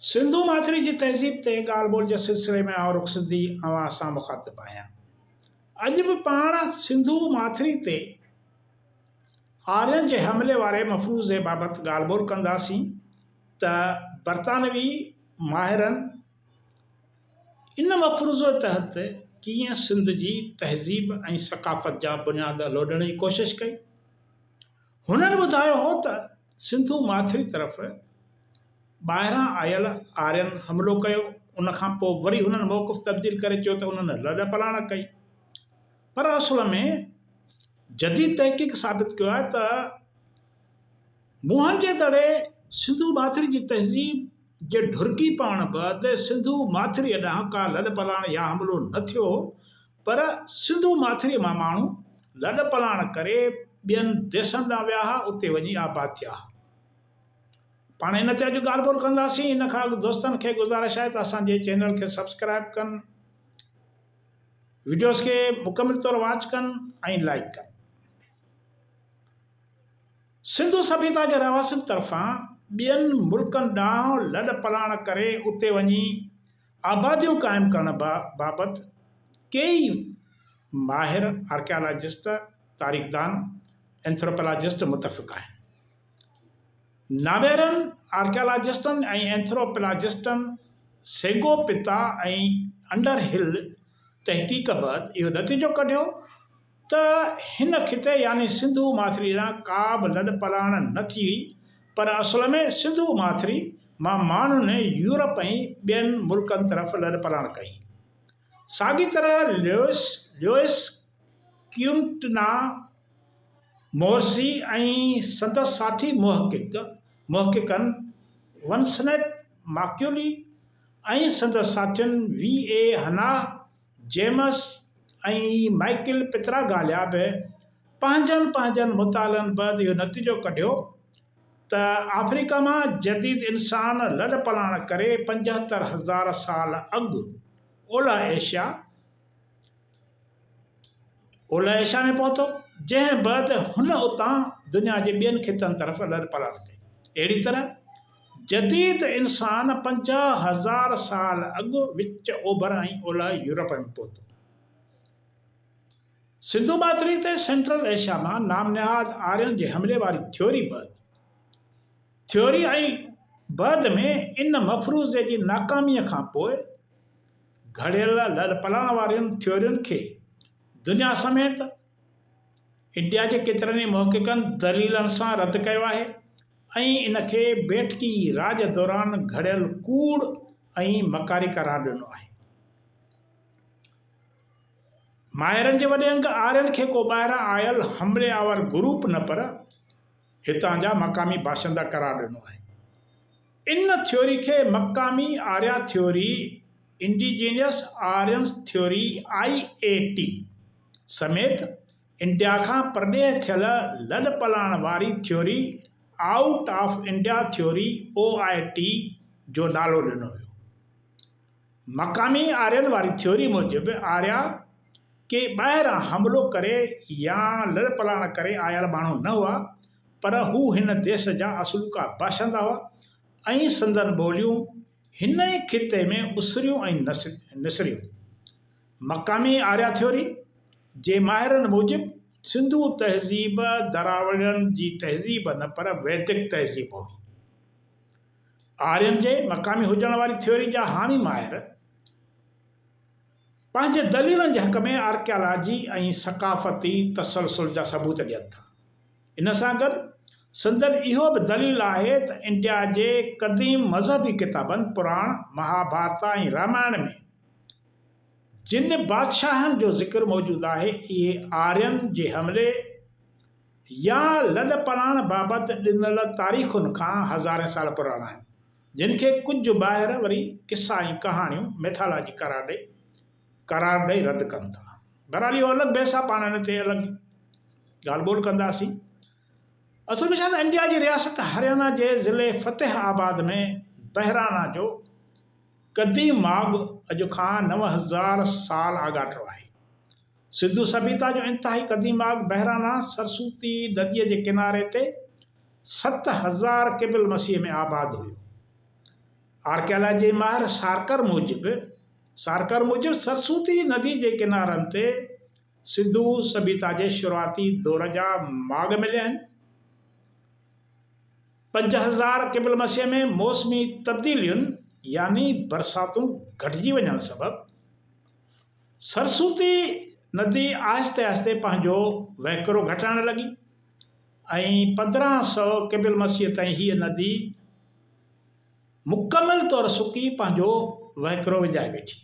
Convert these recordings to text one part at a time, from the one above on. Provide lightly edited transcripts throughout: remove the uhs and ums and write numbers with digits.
सिंधु माथरी जी तहज़ीब ते ॻाल्हि ॿोल जे सिलसिले में आउं रुख सिंधी अवां सां मुखातिब आहियां। अॼु बि पाण सिंधु माथरी ते आर्यन जे हमले वारे मफ़रूज़ जे बाबति ॻाल्हि ॿोल कंदासीं त बरतानवी माहिरनि इन मफ़रूज़ तहत कीअं सिंध जी तहज़ीब ऐं सक़ाफ़त जा बुनियाद लोॾण जी कोशिश कई। हुननि ॿुधायो हो त सिंधु माथरी तरफ़ ॿाहिरां आयल आर्यन हमलो कयो, उनखां पोइ वरी हुननि मौक़िफ़ तब्दील करे चयो त उन्हनि लड़ पलाण कई। पर असुल में जदीद तहक़ीक़ साबित कयो आहे त मुंहंनि जे दड़े सिंधु माथरी जी तहज़ीब जे ढुरकी पवण बैदि सिंधु माथरी ॾांहुं का लड़ पलाण या हमिलो न थियो, पर सिंधु माथरी मां माण्हू लड़ पलाण करे ॿियनि देशनि ॾांहुं विया हुआ, उते वञी आबाद थिया हुआ। पाण इन ते अॼु ॻाल्हि ॿोल कंदासीं। इन खां अॻु दोस्तनि खे गुज़ारिश आहे त असांजे चैनल खे सब्सक्राइब कनि, वीडियोस खे मुकमिल तौर वॉच कनि ऐं लाइक कनि। सिंधु सभ्यता जे रहवासियुनि तरफ़ां ॿियनि मुल्कनि ॾांहुं लड़ पलाण करे उते वञी आबादियूं क़ाइमु करण बाबति कई माहिर आर्कियालॉजिस्ट, तारीख़दान, एंथ्रोपोलॉजिस्ट मुतफ़िक़ आहिनि। नावेरनि आर्कियालॉजिस्टनि ऐं एंथ्रोपोलॉजिस्टनि सेगोपिता ऐं अंडरहिल तहक़ीक़ बैदि इहो नतीजो कढियो त हिन खिते यानी सिंधु माथरी ॾांहुं का बि लड़ पलाण न थी, पर असुल में सिंधु माथरी मां माण्हुनि यूरोप ऐं ॿियनि मुल्कनि तरफ़ लड़ पलाण कई। साॻी तरह ल्यूइस क्विंटना मोर्सी ऐं संदसि साथी मुहक़िक़नि वनसनेट माक्यूली ऐं संदसि साथियुनि वी.ए. हनाह, जेम्स ऐं माइकल पित्रागालिया बि पंहिंजनि मुतालनि बैदि इहो नतीजो कढियो त अफ्रीका मां जदीद इंसान लड़ पलाण करे 75,000 साल अॻु ओलह एशिया में पहुतो, जंहिं बैदि हुन उतां दुनिया जे ॿियनि खितनि तरफ़ लड़ पलाण कई। अहिड़ी तरह जदीद इंसान 50,000 साल अॻु विच ओभर ऐं ओलह यूरोप में पहुतो। सिंधु माथरी ते सेंट्रल एशिया मां नामनिहाद आर्यन जे हमले वारी थ्योरी ऐं बैदि में इन मफ़रूज़े जी नाकामीअ खां पोइ घड़ियल लड़ पलाण वारियुनि थ्योरियुनि खे दुनिया समेत इंडिया जे केतिरनि ई मुहक़िक़नि दलीलनि सां रद्द कयो आहे ऐं इन खे बेटकी राज दौरान घड़ियल कूड़ ऐं मकारी करार ॾिनो आहे। माहिरनि जे वॾे अंग आर्यन खे को ॿाहिरां आयल हमले आवर ग्रुप न, पर हितां जा मक़ामी बाशिंदा करार ॾिनो आहे। इन थ्योरी खे मक़ामी Arya theory, indigenous Aryan theory (IAT) समेत इंडिया खां परॾेह थियल लड़ पलाण वारी theory out of India theory (OIT) जो नालो ॾिनो वियो। मक़ामी आर्यन वारी थ्योरी मूजिबि आर्या के ॿाहिरां हमलो करे या लड़ पलाण करे आयल माण्हू न हुआ, पर हू हिन देश जा असुलका बाशिंदा हुआ ऐं संदनि ॿोलियूं हिन ई खिते में उसरियूं ऐं निसरियूं। मक़ामी आर्या थ्योरी जे माहिरनि मूजिबि सिंधु तहज़ीब दरावड़ियुनि जी तहज़ीब न, पर वैदिक तहज़ीब हुई। आर्यन जे मक़ामी हुजण वारी थ्योरी जा हामी माहिर पंहिंजे दलीलनि जे हक़ में आर्कियालॉजी ऐं सक़ाफ़ती तसलसल जा सबूत ॾियनि था। इन सां गॾु संदनि इहो बि दलील आहे त इंडिया जे क़दीम मज़हबी किताबनि पुराण, महाभारत ऐं रामायण में जिन बादशाहनि जो ज़िक्र मौजूदु आहे, इहे आर्यन जे हमले या लड़ पलाण बाबति ॾिनल तारीख़ुनि खां हज़ारें साल पुराणा आहिनि, जिन खे कुझु ॿाहिरि वरी किसा ऐं कहाणियूं मैथोलॉजी करार ॾेई रद्द कनि था। बहरहाल इहो अलॻि बहस आहे, पाण हिन ते अलॻि ॻाल्हि ॿोल कंदासीं। असुल में छा त इंडिया जी रियासत हरियाणा जे ज़िले फ़तेहाबाद में बहिराणा जो क़दीम माॻु अॼु खां 9,000 साल आॻाटो आहे। सिंधु सभ्यता जो इंतिहाई क़दीम माॻु बहिराणा सरस्वती नदीअ जे किनारे ते 7,000 क़िबल मसीह में आबाद हुयो। आर्कियालॉजी जे माहिर सारकर मूजिब सरस्वती नदी जे किनारनि ते सिंधु सभ्यता जे शुरूआती दौर जा माग मिलिया आहिनि। 5000 क़िबल मसीह में मौसमी तब्दीलियुनि यानी बरसातूं घटिजी वञण सबबि सरस्वती नदी आहिस्ते आहिस्ते पंहिंजो वहिकिरो घटाइण लॻी ऐं 1500 क़िबल मसीह ताईं हीअ नदी मुकमल तौर सुकी पंहिंजो वहिकिरो विझाए वेठी।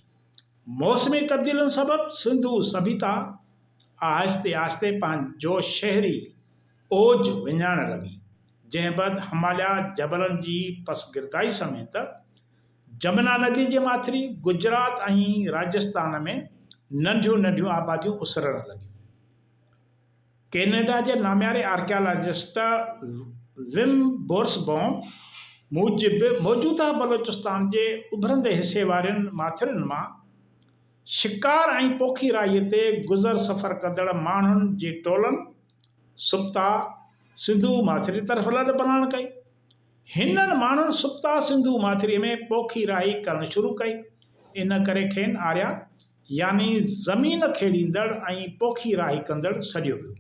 मौसमी तब्दीलियुनि सबबि सिंधु सभ्यता आहिस्ते आहिस्ते पंहिंजो शहरी ओज विञाइण लॻी, जंहिं बद हिमालय जबलनि जी पसगिरदाई समेत जमुना नदी जे माथिरी गुजरात ऐं राजस्थान में नंढियूं नंढियूं आबादियूं उसरण लॻियूं। कैनेडा जे नामियारे आर्कियालॉजिस्ट विम बोर्सबॉम मूजिब मौजूदा बलोचिस्तान जे उभरंदे हिसे वारनि माथिरियुनि मां शिकार ऐं पोखीराईअ ते गुज़र सफ़र कंदड़ माण्हुनि जे टोलनि सुप्ता सिंधु माथिरी तरफ़ लॾ पलाण कई। हिननि माण्हुनि सुप्ता सिंधु माथिरीअ में पोखीराई करणु शुरू कई। इन करे खेनि आर्या यानी ज़मीन खेड़ींदड़ ऐं पोखीराई कंदड़ सॾियो वियो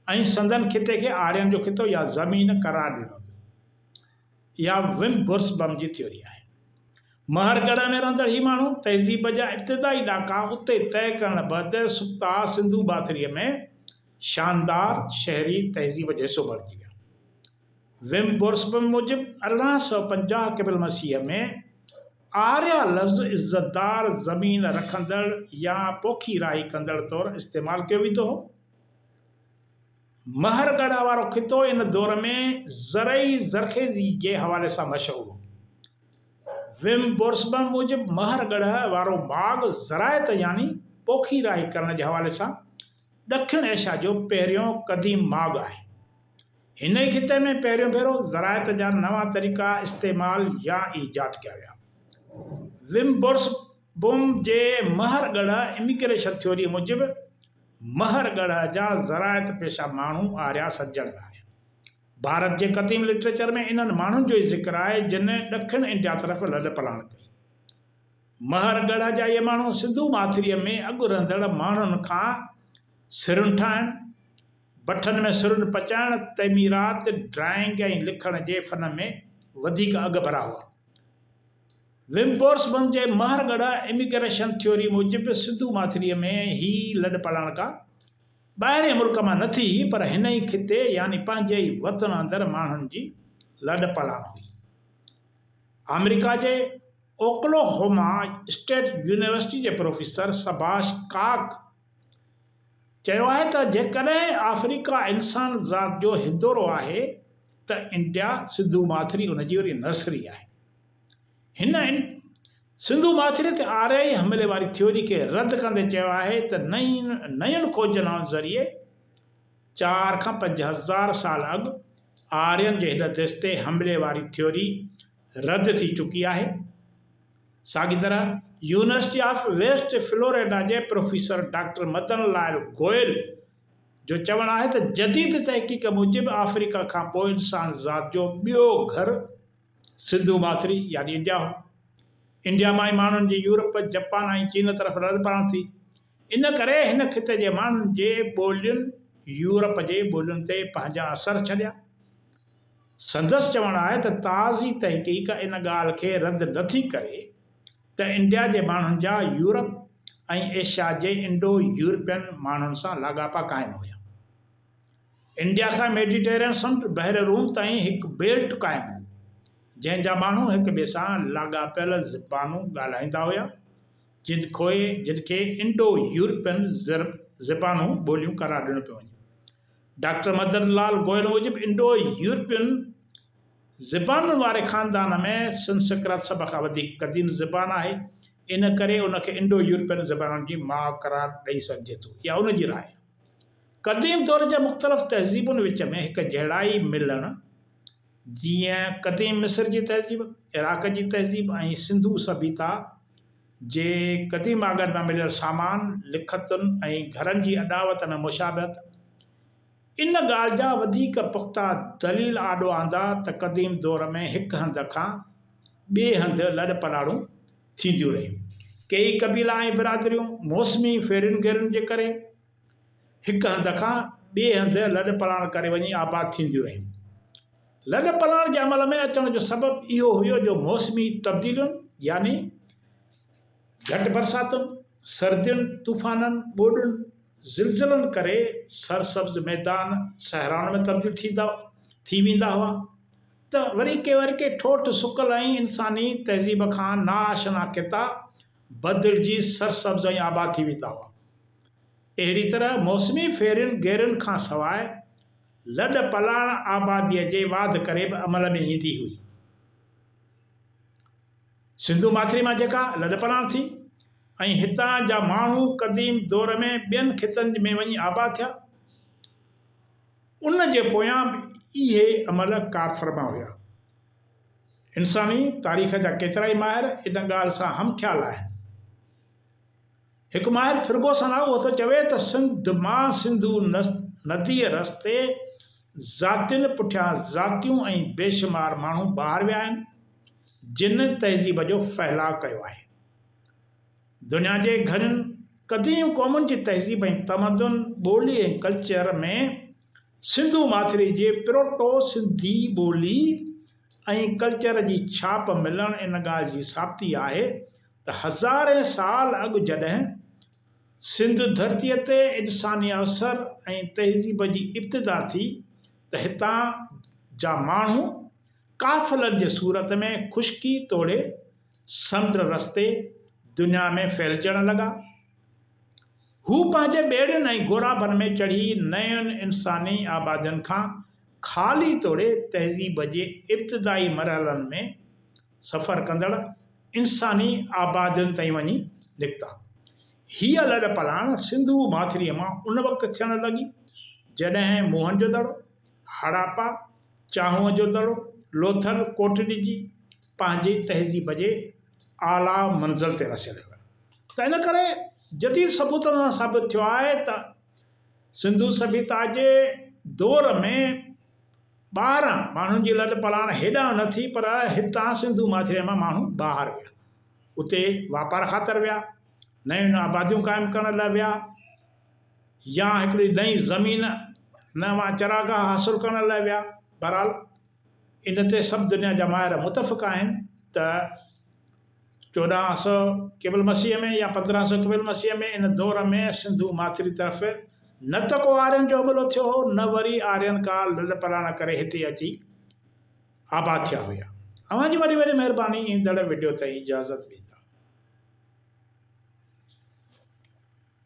ऐं संदन खिते खे आर्यन जो खितो या ज़मीन करार ॾिनो वियो। या विम बोर्सबम जी थ्योरी आहे। महरगढ़ में रहंदड़ ही माण्हू तहज़ीब जा इब्तिदाई ॾाका उते तय करण बैदि सुप्ता सिंधु माथिरीअ में शानदार शहरी तहज़ीब जो हिसो बणिजी विया। विम बोर्सबम मूजिब 1850 क़िबल मसीह में आर्या लफ़्ज़ इज़्ज़तदार ज़मीन रखंदड़ या पोखीराई कंदड़ तौरु इस्तेमालु कयो वेंदो हो। महरगढ़ वारो खितो इन दौर में ज़रई ज़रखेज़ी जे हवाले सां मशहूरु हो। विम बोर्सबम मूजिब महरगढ़ वारो बाग़ ज़रायत यानी पोखीराई करण जे हवाले सां ॾखिण एशिया जो पहिरियों क़दीम माॻ आहे। हिन ई खिते में पहिरियों भेरो ज़रायत जा नवां तरीक़ा इस्तेमालु या ईजाद कया विया। विम बोर्सबम जे महरगढ़ इमिग्रेशन थ्योरी मूजिब महरगढ़ जा ज़रायत पेशा माण्हू आर्या सज्जण आहिनि। भारत जे क़दीम लिटरेचर में इन्हनि माण्हुनि जो ई ज़िक्र आहे जिन ॾखिण इंडिया तरफ़ लॾ पलाण कई। महरगढ़ जा इहे माण्हू सिंधु माथिरीअ में अॻु रहंदड़ माण्हुनि खां सिरुनि ठाहिण, भठनि में सिरुनि पचाइण, तमीरात, ड्राइंग ऐं लिखण जे फन में वधीक अॻभरा हुआ। विम बोर्सबम जे महरगढ़ इमिग्रेशन थ्योरी मूजिब सिंधु माथिरीअ में ही लॾ पलाण का ॿाहिरें मुल्क मां न थी पर हिन ई खिते यानी पंहिंजे ई वतन अंदरि माण्हुनि जी लॾ पलाण हुई। अमेरिका जे ओक्लाहोमा स्टेट यूनिवर्सिटी जे प्रोफेसर सबाश काक चयो आहे त जेकॾहिं अफ्रीका इंसान ज़ात जो हिंदोरो आहे त इंडिया सिंधु माथिरी उनजी वरी नर्सरी आहे। हिन सिंधु माथिरी ते आर्याई हमले वारी थ्योरी खे रद्द कंदे चयो आहे त नयुनि खोजनि ज़रिए 4 खां 5 हज़ार साल अॻु आर्यन जे हिन देश ते हमले वारी थ्योरी रद्द थी चुकी आहे। साॻी तरह यूनिवर्सिटी ऑफ वेस्ट फ्लोरिडा जे प्रोफेसर डॉक्टर मदन लाल गोयल जो चवणु आहे त जदीद तहक़ीक़ मूजिब अफ्रीका खां पोइ इंसान ज़ात जो ॿियो घर सिंधु माथिरी यानी इंडिया हो। इंडिया मां ई माण्हुनि जी यूरोप, जापान ऐं चीन तरफ़ लॾ पलाण थी। इन करे हिन खिते जे माण्हुनि जे ॿोलियुनि यूरोप जे ॿोलियुनि ते पंहिंजा असर छॾिया। संदसि चवणु आहे त ताज़ी तहक़ीक़ इन ॻाल्हि खे रद्द नथी करे त इंडिया जे माण्हुनि जा यूरोप ऐं एशिया जे इंडो यूरोपियन माण्हुनि सां लाॻापा क़ाइमु हुया। इंडिया खां मेडिटेरियन समुंड बहर रूम ताईं हिकु बेल्ट क़ाइमु हो जंहिंजा माण्हू हिक ॿिए सां लाॻापियल ज़बानूं ॻाल्हाईंदा हुया जिनखे इंडो यूरोपियन ज़बानूं ॿोलियूं करार ॾिनो पियो वञे। डॉक्टर मदन लाल गोयल मूजिब इंडो यूरोपियन ज़बानुनि वारे ख़ानदान में संस्कृत सभ खां वधीक क़दीम ज़बान आहे। इन करे उनखे इंडो यूरोपियन ज़बानुनि जी माउ करार ॾेई सघिजे थो या उनजी राय। क़दीम दौर जे मुख़्तलिफ़ तहज़ीबुनि विच में हिकु जहिड़ाई मिलणु जीअं क़दीम मिस्र जी तहज़ीब, इराक जी तहज़ीब ऐं सिंधु सभ्यता जे क़दीम आगर में मिलियल सामान, लिखतुनि ऐं घरनि जी अॾावत में मुशाबत, इन ॻाल्हि जा वधीक पुख़्ता दलील आॾो आंदा त क़दीम दौर में हिकु हंध खां ॿिए हंधि लॾ पलाड़ूं थींदियूं रहियूं। कई क़बीला ऐं बिरादरियूं मौसमी फेरियुनि गेरियुनि जे करे हिकु हंध खां ॿिए हंधि लॾ पलाण करे वञी आबाद थींदियूं रहियूं। लॾ पलाण जे अमल में अचण जो सबबु इहो हुयो जो मौसमी तब्दीलियुनि यानी घटि बरसातुनि, सर्दियुनि, तूफ़ाननि, ॿोॾुनि, ज़िलज़िलनि करे सरसब्ज़ मैदान सहराउनि में तब्दील थी वेंदा हुआ, त वरी के ठोठ सुकल ऐं इंसानी तहज़ीब खां नाआशना किता बदिलजी सरसब्ज़ ऐं आबाद थी वेंदा हुआ। अहिड़ी तरह मौसमी फेरियुनि गेरियुनि खां सवाइ लॾ पलाण आबादीअ जे वाध करे बि अमल में ईंदी हुई। सिंधु माथिरी मां जेका लॾ पलाण थी ऐं हितां जा माण्हू क़दीम दौर में ॿियनि खितनि में वञी आबाद थिया, उन जे पोयां बि इहे अमल कार फरमा हुया। इंसानी तारीख़ जा केतिरा ई माहिर इन ॻाल्हि सां हमख़्याल आहिनि। हिकु माहिर फिरगोसन आहे, उहो थो चवे त सिंध मां सिंधु नदीअ रस्ते ज़ातियुनि पुठियां ज़ातियूं ऐं बेशुमार माण्हू ॿाहिरि विया आहिनि जिन तहज़ीब जो फहिलाउ कयो आहे। दुनिया जे घणनि क़दीम क़ौमुनि जी तहज़ीब ऐं तमदन, ॿोली ऐं कल्चर में सिंधु माथिरी जे प्रोटो सिंधी ॿोली ऐं कल्चर जी छाप मिलणु इन ॻाल्हि जी साबिती आहे त हज़ारे साल अॻु जॾहिं सिंध धरतीअ ते इंसानी अवसर ऐं तहज़ीब जी इब्तिदा थी त हितां जा माण्हू काफ़िलनि जे सूरत में ख़ुश्की तोड़े समुंड रस्ते दुनिया में फैलिजण लॻा। हू पंहिंजे ॿेड़ियुनि ऐं घोराबनि में चढ़ी नयुनि इंसानी आबादियुनि खां ख़ाली तोड़े तहज़ीब जे इब्तिदाई मरहलनि में सफ़र कंदड़ इंसानी आबादियुनि ताईं वञी निकिता। हीअ लॾ पलाण सिंधु माथिरीअ मां उन वक़्तु थियणु लॻी जॾहिं मोहनजोदड़ो, हड़ापा, चाहूअ जो दड़ो, लोथल, कोटड़ी जी पंहिंजी तहज़ीब जे आला मंज़िल ते रसियल हुआ। त इन करे जदीद सबूतनि सां साबित थियो आहे त सिंधु सभ्यता जे दौर में ॿाहिरां माण्हुनि जी लॾ पलाण हेॾां न थी, पर हितां सिंधु माथिरीअ मां माण्हू ॿाहिरि विया, उते वापार ख़ातिर विया, नयूं आबादियूं क़ाइमु करण लाइ विया, या हिकिड़ी नई ज़मीन नवां चरागाह हासिलु करण लाइ विया। बहरहाल इन ते सभु दुनिया जा माहिर मुतफ़िक़ आहिनि त 1400 क़िबल मसीह में या 1500 क़िबल मसीह में इन दौर में सिंधु माथिरी तरफ़ न त को आर्यन जो हमलो थियो हो, न वरी आर्यन का लॾ पलाण करे हिते अची आबाद थिया हुया। अव्हां जी वॾी वॾी महिरबानी। ईंदड़ वीडियो ताईं इजाज़त ॾींदुसि।